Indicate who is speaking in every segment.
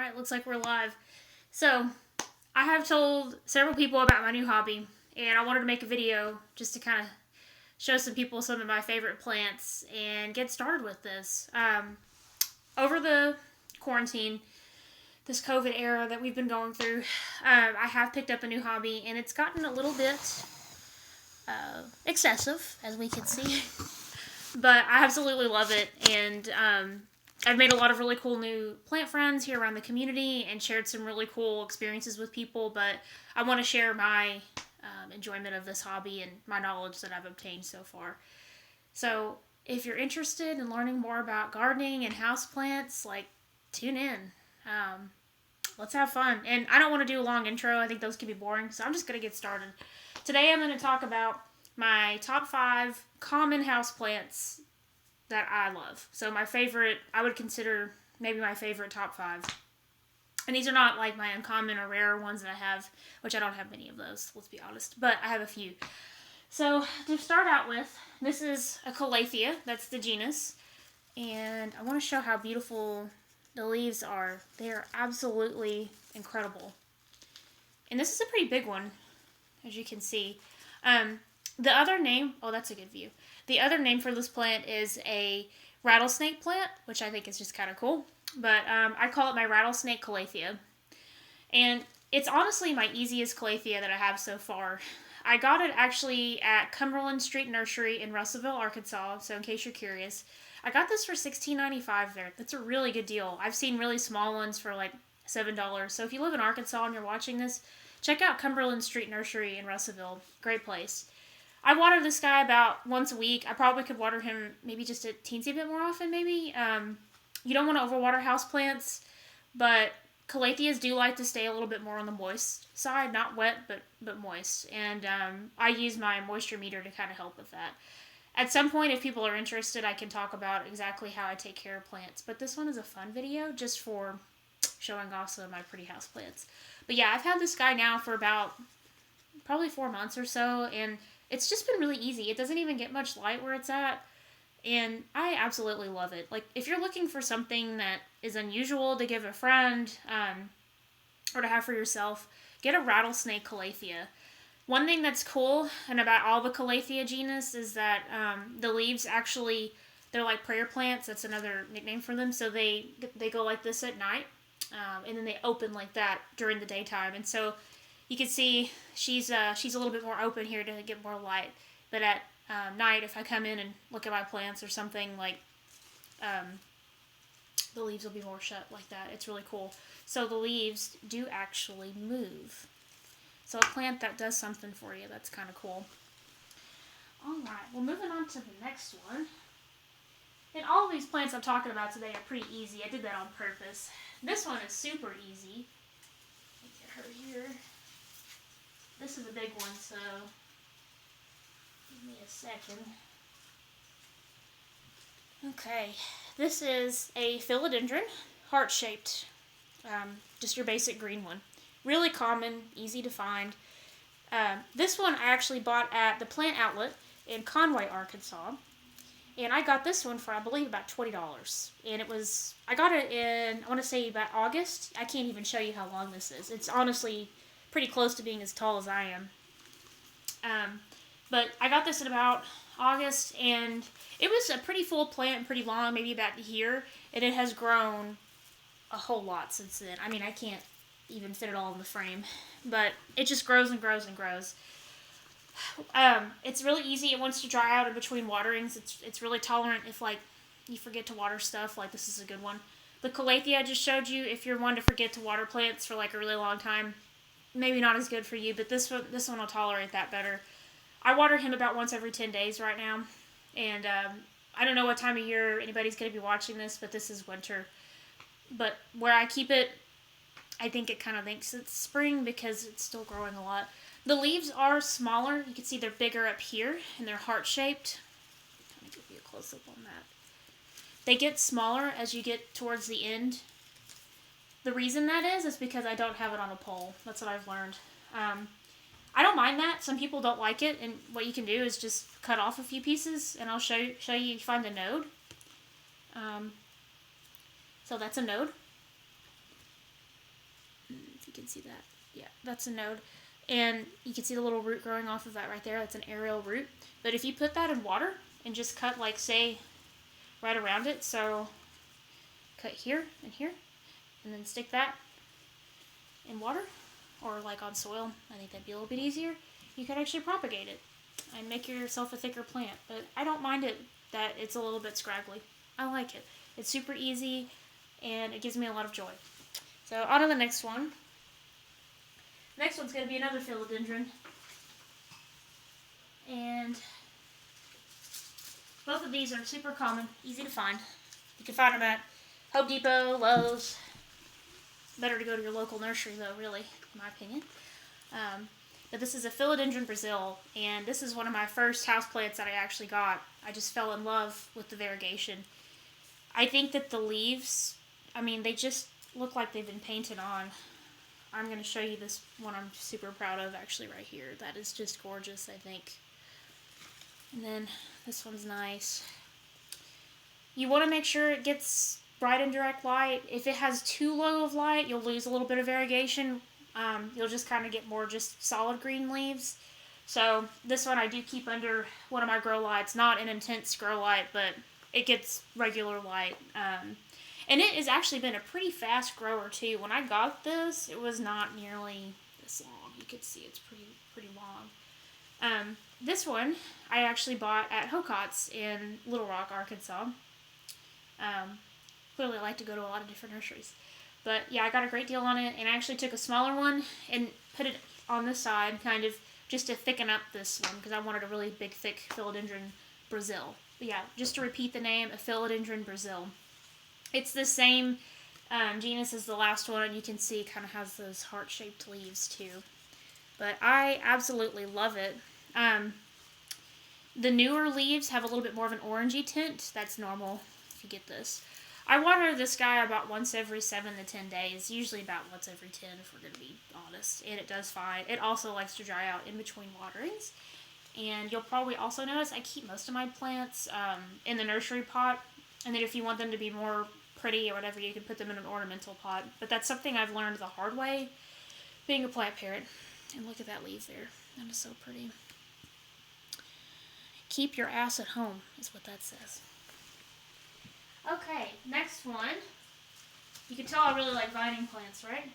Speaker 1: Alright, looks like we're live. So, I have told several people about my new hobby, and I wanted to make a video just to kind of show some people some of my favorite plants and get started with this. Over the quarantine, this COVID era that we've been going through, I have picked up a new hobby, and it's gotten a little bit excessive, as we can see. But I absolutely love it, and I've made a lot of really cool new plant friends here around the community and shared some really cool experiences with people, but I want to share my enjoyment of this hobby and my knowledge that I've obtained so far. So if you're interested in learning more about gardening and houseplants, tune in. Let's have fun. And I don't want to do a long intro. I think those can be boring, so I'm just going to get started. Today I'm going to talk about my top 5 common houseplants that I love. So my favorite, I would consider maybe my favorite top 5. And these are not like my uncommon or rare ones that I have, which I don't have many of those, let's be honest. But I have a few. So to start out with, this is a Calathea. That's the genus. And I want to show how beautiful the leaves are. They are absolutely incredible. And this is a pretty big one, as you can see. The other name, oh, that's a good view. The other name for this plant is a rattlesnake plant, which I think is just kind of cool. But I call it my rattlesnake Calathea. And it's honestly my easiest Calathea that I have so far. I got it actually at Cumberland Street Nursery in Russellville, Arkansas. So in case you're curious, I got this for $16.95 there. That's a really good deal. I've seen really small ones for like $7. So if you live in Arkansas and you're watching this, check out Cumberland Street Nursery in Russellville. Great place. I water this guy about once a week. I probably could water him maybe just a teensy bit more often, maybe. You don't want to overwater houseplants, but Calatheas do like to stay a little bit more on the moist side. Not wet, but moist. And I use my moisture meter to kind of help with that. At some point, if people are interested, I can talk about exactly how I take care of plants. But this one is a fun video just for showing off some of my pretty houseplants. But yeah, I've had this guy now for about probably 4 months or so, and it's just been really easy. It doesn't even get much light where it's at, and I absolutely love it. Like, if you're looking for something that is unusual to give a friend, or to have for yourself, get a rattlesnake Calathea. One thing that's cool and about all the Calathea genus is that the leaves actually, they're like prayer plants. That's another nickname for them. So they go like this at night, and then they open like that during the daytime. And so you can see she's a little bit more open here to get more light. But at night, if I come in and look at my plants or something, the leaves will be more shut like that. It's really cool. So the leaves do actually move. So a plant that does something for you, that's kind of cool. Alright, well, moving on to the next one. And all of these plants I'm talking about today are pretty easy. I did that on purpose. This one is super easy. Let me get her here. This is a big one, so give me a second. Okay, this is a philodendron, heart-shaped, just your basic green one. Really common, easy to find. This one I actually bought at the plant outlet in Conway, Arkansas. And I got this one for, I believe, about $20. And I got it in, I want to say about August. I can't even show you how long this is. It's honestly pretty close to being as tall as I am. But I got this in about August, and it was a pretty full plant and pretty long, maybe about here. And it has grown a whole lot since then. I mean, I can't even fit it all in the frame, but it just grows and grows and grows. It's really easy. It wants to dry out in between waterings. It's really tolerant if you forget to water stuff. This is a good one. The Calathea I just showed you, if you're one to forget to water plants for a really long time, maybe not as good for you, but this one will tolerate that better. I water him about once every 10 days right now, and I don't know what time of year anybody's going to be watching this, but this is winter. But where I keep it, I think it kind of thinks it's spring because it's still growing a lot. The leaves are smaller. You can see they're bigger up here, and they're heart-shaped. Let me give you a close-up on that. They get smaller as you get towards the end. The reason that is because I don't have it on a pole. That's what I've learned. I don't mind that. Some people don't like it, and what you can do is just cut off a few pieces, and I'll show you find the node. So that's a node. you can see that. Yeah, that's a node. And you can see the little root growing off of that right there. That's an aerial root. But if you put that in water and just cut, like, say, right around it, so cut here and here, and then stick that in water or like on soil, I think that'd be a little bit easier. You could actually propagate it and make yourself a thicker plant. But I don't mind it that it's a little bit scraggly. I like it. It's super easy and it gives me a lot of joy. So on to the next one. Next one's going to be another philodendron. And both of these are super common, easy to find. You can find them at Home Depot, Lowe's. Better to go to your local nursery though, really, in my opinion. But this is a Philodendron Brazil, and this is one of my first houseplants that I actually got. I just fell in love with the variegation. I think that the leaves, I mean, they just look like they've been painted on. I'm going to show you this one I'm super proud of actually right here. That is just gorgeous, I think. And then this one's nice. You want to make sure it gets bright and direct light. If it has too low of light, you'll lose a little bit of variegation. You'll just kind of get more just solid green leaves. So this one I do keep under one of my grow lights. Not an intense grow light, but it gets regular light. And it has actually been a pretty fast grower too. When I got this, it was not nearly this long. You can see it's pretty long. This one I actually bought at Hocot's in Little Rock, Arkansas. Clearly I like to go to a lot of different nurseries. But yeah, I got a great deal on it, and I actually took a smaller one and put it on the side, kind of just to thicken up this one, because I wanted a really big, thick Philodendron Brazil. But yeah, just to repeat the name, a Philodendron Brazil. It's the same genus as the last one, and you can see it kind of has those heart-shaped leaves too. But I absolutely love it. The newer leaves have a little bit more of an orangey tint. That's normal if you get this. I water this guy about once every 7 to 10 days, usually about once every 10 if we're going to be honest, and it does fine. It also likes to dry out in between waterings, and you'll probably also notice I keep most of my plants in the nursery pot, and then if you want them to be more pretty or whatever, you can put them in an ornamental pot, but that's something I've learned the hard way, being a plant parent. And look at that leaf there. That is so pretty. Keep your ass at home is what that says. Okay, next one. You can tell I really like vining plants, right?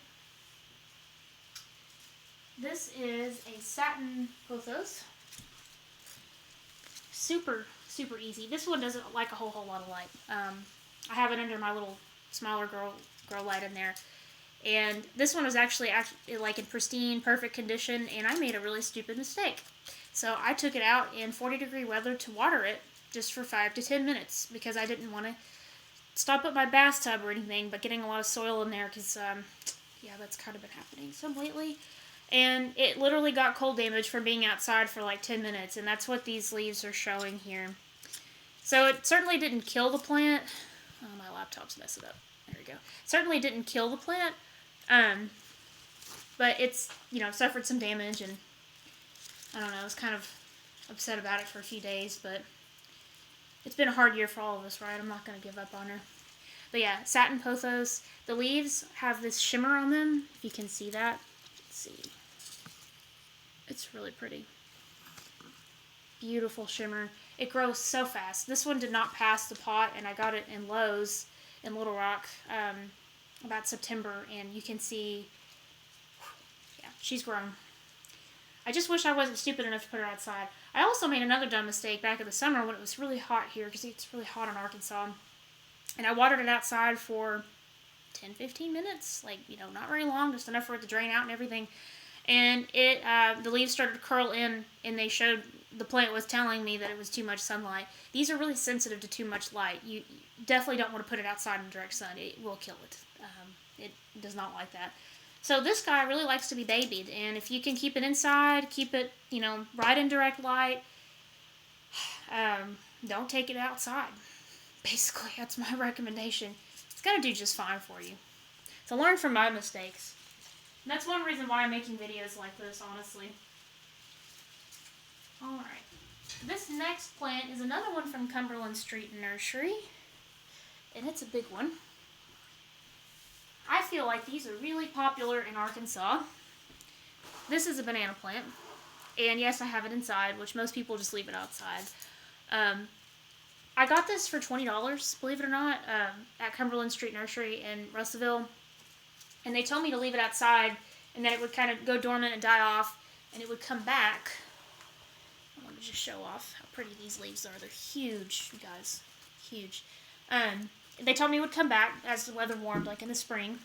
Speaker 1: This is a Satin Pothos. Super, super easy. This one doesn't like a whole lot of light. I have it under my little smaller grow light in there. And this one was actually like in pristine, perfect condition, and I made a really stupid mistake. So I took it out in 40-degree weather to water it just for 5 to 10 minutes because I didn't want to stop at my bathtub or anything, but getting a lot of soil in there because, yeah, that's kind of been happening some lately. And it literally got cold damage from being outside for like 10 minutes, and that's what these leaves are showing here. So it certainly didn't kill the plant. Oh, my laptop's messing up. There we go. Certainly didn't kill the plant, but it's, you know, suffered some damage, and I don't know, I was kind of upset about it for a few days, but it's been a hard year for all of us, right? I'm not going to give up on her. But yeah, Satin Pothos. The leaves have this shimmer on them, if you can see that. Let's see. It's really pretty. Beautiful shimmer. It grows so fast. This one did not pass the pot, and I got it in Lowe's in Little Rock about September, and you can see, yeah, she's grown. I just wish I wasn't stupid enough to put her outside. I also made another dumb mistake back in the summer when it was really hot here, because it's really hot in Arkansas, and I watered it outside for 10-15 minutes, like, you know, not very long, just enough for it to drain out and everything. And it, the leaves started to curl in, and the plant was telling me that it was too much sunlight. These are really sensitive to too much light. You definitely don't want to put it outside in direct sun. It will kill it. It does not like that. So this guy really likes to be babied, and if you can keep it inside, keep it, you know, right in direct light, don't take it outside. Basically, that's my recommendation. It's going to do just fine for you. So learn from my mistakes. And that's one reason why I'm making videos like this, honestly. Alright. This next plant is another one from Cumberland Street Nursery. And it's a big one. I feel like these are really popular in Arkansas. This is a banana plant. And yes, I have it inside, which most people just leave it outside. I got this for $20, believe it or not, at Cumberland Street Nursery in Russellville. And they told me to leave it outside, and then it would kind of go dormant and die off, and it would come back. I want to just show off how pretty these leaves are. They're huge, you guys. Huge. They told me it would come back as the weather warmed, like in the spring.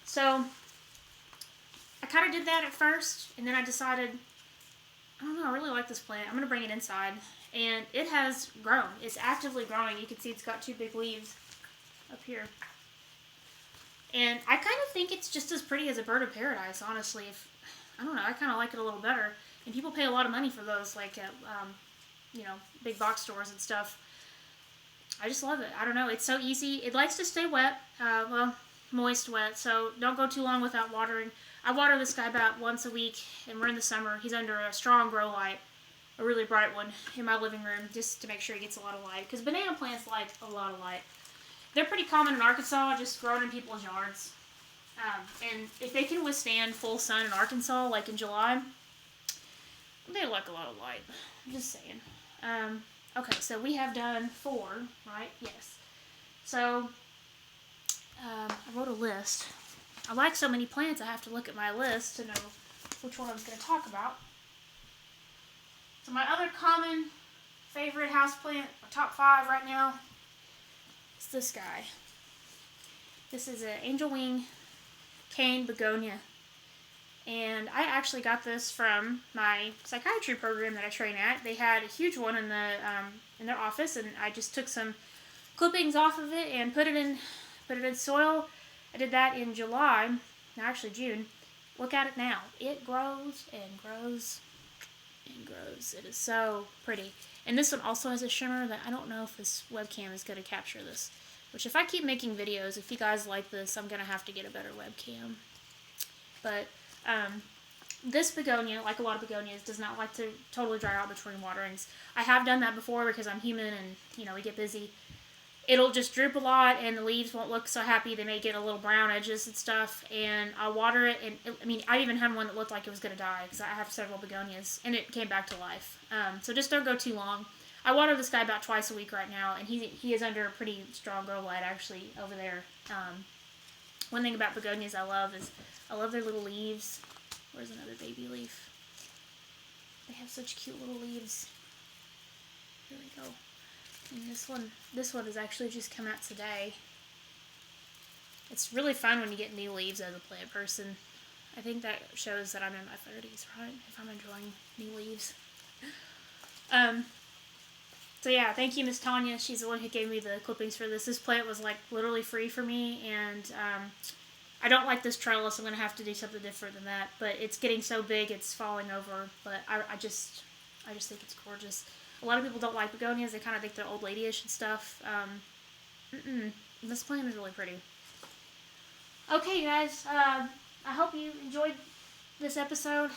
Speaker 1: So, I kind of did that at first, and then I decided, I don't know, I really like this plant. I'm going to bring it inside. And it has grown. It's actively growing. You can see it's got 2 big leaves up here. And I kind of think it's just as pretty as a bird of paradise, honestly. I don't know, I kind of like it a little better. And people pay a lot of money for those, like at, big box stores and stuff. I just love it. I don't know, it's so easy. It likes to stay wet, moist wet, so don't go too long without watering. I water this guy about once a week, and we're in the summer. He's under a strong grow light, a really bright one, in my living room, just to make sure he gets a lot of light. Because banana plants like a lot of light. They're pretty common in Arkansas, just grown in people's yards. And if they can withstand full sun in Arkansas, like in July, they like a lot of light. I'm just saying. Okay, so we have done 4, right? Yes. So, I wrote a list. I like so many plants, I have to look at my list to know which one I was going to talk about. So my other common favorite houseplant, my top 5 right now, is this guy. This is an angel wing cane begonia. And I actually got this from my psychiatry program that I train at. They had a huge one in their office, and I just took some clippings off of it and put it in soil. I did that in July, no, actually June. Look at it now. It grows and grows and grows. It is so pretty. And this one also has a shimmer that I don't know if this webcam is going to capture this. Which, if I keep making videos, if you guys like this, I'm going to have to get a better webcam. But this begonia, like a lot of begonias, does not like to totally dry out between waterings. I have done that before because I'm human and, we get busy. It'll just droop a lot and the leaves won't look so happy. They may get a little brown edges and stuff. And I'll water it. And I even had one that looked like it was going to die because I have several begonias. And it came back to life. So just don't go too long. I water this guy about twice a week right now. And he is under a pretty strong grow light actually over there. One thing about begonias I love is I love their little leaves. Where's another baby leaf? They have such cute little leaves. Here we go. And this one has actually just come out today. It's really fun when you get new leaves as a plant person. I think that shows that I'm in my 30s, right? If I'm enjoying new leaves. So yeah, thank you, Miss Tanya. She's the one who gave me the clippings for this. This plant was like literally free for me, and I don't like this trellis. I'm going to have to do something different than that. But it's getting so big, it's falling over. But I just think it's gorgeous. A lot of people don't like begonias. They kind of think they're old lady-ish and stuff. This plant is really pretty. Okay, you guys. I hope you enjoyed this episode.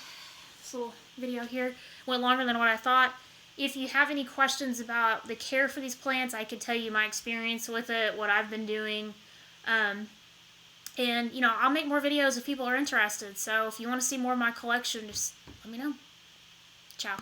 Speaker 1: This little video here went longer than what I thought. If you have any questions about the care for these plants, I can tell you my experience with it, what I've been doing. And, I'll make more videos if people are interested. So if you want to see more of my collection, just let me know. Ciao.